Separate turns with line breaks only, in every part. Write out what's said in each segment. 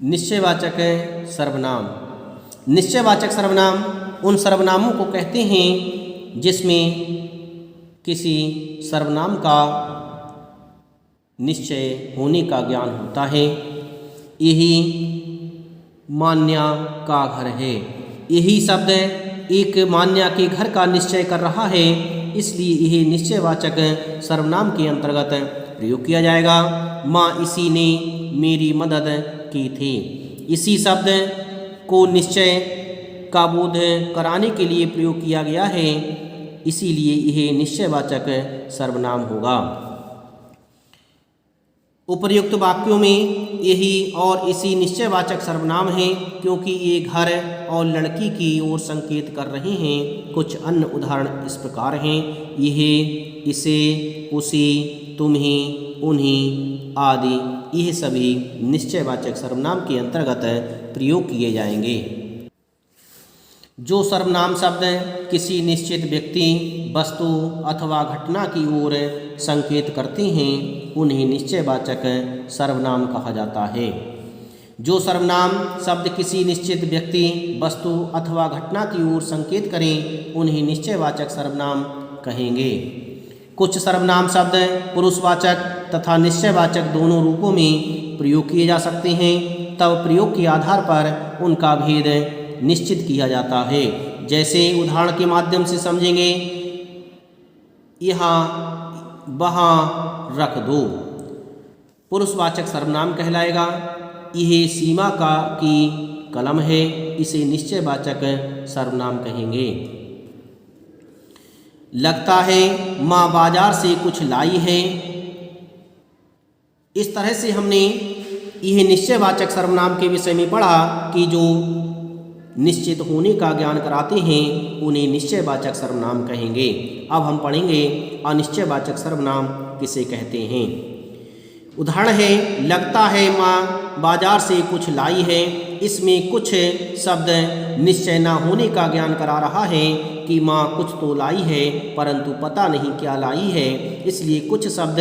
निश्चयवाचक सर्वनाम। निश्चयवाचक सर्वनाम उन सर्वनामों को कहते हैं जिसमें किसी सर्वनाम का निश्चय होने का ज्ञान होता है। यही मान्या का घर है। यही शब्द एक मान्या के घर का निश्चय कर रहा है, इसलिए यह निश्चयवाचक सर्वनाम के अंतर्गत प्रयोग किया जाएगा। माँ इसी ने मेरी मदद की थी। इसी शब्द को निश्चय का बोध कराने के लिए प्रयोग किया गया है, इसीलिए यह निश्चयवाचक सर्वनाम होगा। उपर्युक्त वाक्यों में यही और इसी निश्चयवाचक सर्वनाम है, क्योंकि ये घर और लड़की की ओर संकेत कर रहे हैं। कुछ अन्य उदाहरण इस प्रकार हैं। यह, इसे, उसी, तुम्हें, उन्हीं आदि यह सभी निश्चयवाचक सर्वनाम के अंतर्गत प्रयोग किए जाएंगे। जो सर्वनाम शब्द किसी निश्चित व्यक्ति, वस्तु अथवा घटना की ओर संकेत करते हैं, उन्हें निश्चयवाचक सर्वनाम कहा जाता है। जो सर्वनाम शब्द किसी निश्चित व्यक्ति, वस्तु अथवा घटना की ओर संकेत करें, उन्हें निश्चयवाचक सर्वनाम कहेंगे। कुछ सर्वनाम शब्द पुरुषवाचक तथा निश्चयवाचक दोनों रूपों में प्रयोग किए जा सकते हैं। तब प्रयोग के आधार पर उनका भेद निश्चित किया जाता है। जैसे उदाहरण के माध्यम से समझेंगे। यहाँ वहाँ रख दो पुरुषवाचक सर्वनाम कहलाएगा। यह सीमा की कलम है, इसे निश्चयवाचक सर्वनाम कहेंगे। लगता है माँ बाजार से कुछ लाई है। इस तरह से हमने यह निश्चयवाचक सर्वनाम के विषय में पढ़ा कि जो निश्चित होने का ज्ञान कराते हैं, उन्हें निश्चयवाचक सर्वनाम कहेंगे। अब हम पढ़ेंगे अनिश्चयवाचक सर्वनाम किसे कहते हैं। उदाहरण है, लगता है माँ बाजार से कुछ लाई है। इसमें कुछ शब्द निश्चय न होने का ज्ञान करा रहा है कि माँ कुछ तो लाई है, परंतु पता नहीं क्या लाई है। इसलिए कुछ शब्द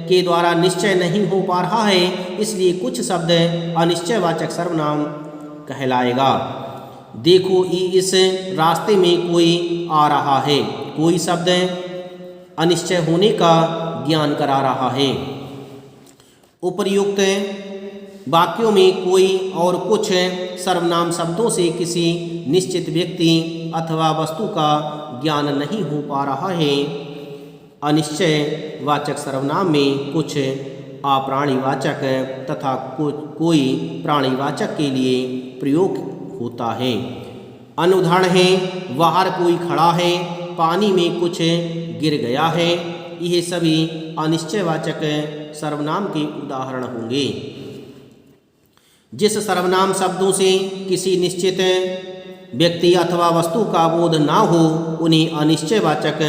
के द्वारा निश्चय नहीं हो पा रहा है, इसलिए कुछ शब्द अनिश्चयवाचक सर्वनाम कहलाएगा। देखो इस रास्ते में कोई आ रहा है। कोई शब्द अनिश्चय होने का ज्ञान करा रहा है। उपर्युक्त वाक्यों में कोई और कुछ सर्वनाम शब्दों से किसी निश्चित व्यक्ति अथवा वस्तु का ज्ञान नहीं हो पा रहा है। अनिश्चयवाचक सर्वनाम में कुछ अप्राणीवाचक तथा कोई प्राणीवाचक के लिए प्रयोग होता है। अन्य उदाहरण है, बाहर कोई खड़ा है, पानी में कुछ गिर गया है। यह सभी अनिश्चयवाचक सर्वनाम के उदाहरण होंगे। जिस सर्वनाम शब्दों से किसी निश्चित व्यक्ति अथवा वस्तु का बोध ना हो, उन्हें अनिश्चयवाचक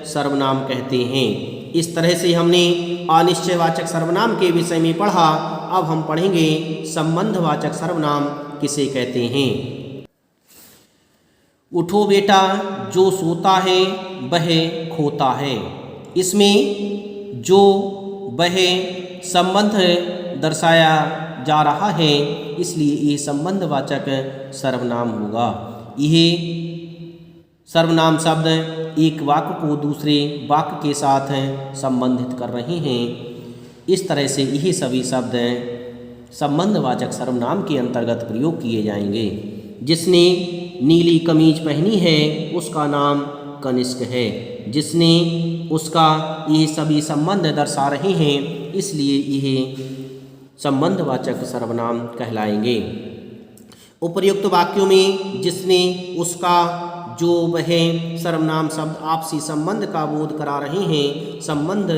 सर्वनाम कहते हैं। इस तरह से हमने अनिश्चयवाचक सर्वनाम के विषय में पढ़ा। अब हम पढ़ेंगे संबंधवाचक सर्वनाम किसे कहते हैं। उठो बेटा, जो सोता है वह खोता है। इसमें जो वह संबंध दर्शाया जा रहा है, इसलिए ये संबंधवाचक सर्वनाम होगा। यह सर्वनाम शब्द एक वाक्य को दूसरे वाक्य के साथ संबंधित कर रहे हैं। इस तरह से यही सभी शब्द संबंधवाचक सर्वनाम के अंतर्गत प्रयोग किए जाएंगे। जिसने नीली कमीज पहनी है उसका नाम कनिष्क है। जिसने, उसका, ये सभी संबंध दर्शा रहे हैं, इसलिए यह संबंधवाचक सर्वनाम कहलाएंगे। उपर्युक्त वाक्यों में जिसने, उसका, जो, वह सर्वनाम शब्द आपसी संबंध का बोध करा रहे हैं। संबंध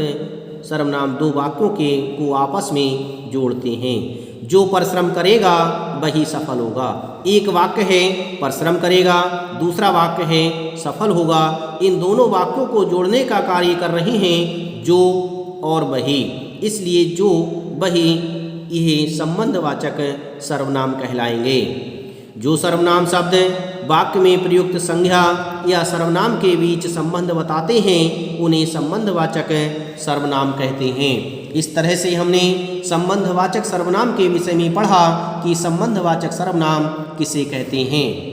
सर्वनाम दो वाक्यों को आपस में जोड़ते हैं। जो परिश्रम करेगा वही सफल होगा। एक वाक्य है परिश्रम करेगा, दूसरा वाक्य है सफल होगा। इन दोनों वाक्यों को जोड़ने का कार्य कर रहे हैं जो और वही, इसलिए जो, वही, यह संबंधवाचक सर्वनाम कहलाएंगे। जो सर्वनाम शब्द वाक्य में प्रयुक्त संज्ञा या सर्वनाम के बीच संबंध बताते हैं उन्हें संबंधवाचक सर्वनाम कहते हैं। इस तरह से हमने संबंधवाचक सर्वनाम के विषय में पढ़ा कि संबंधवाचक सर्वनाम किसे कहते हैं।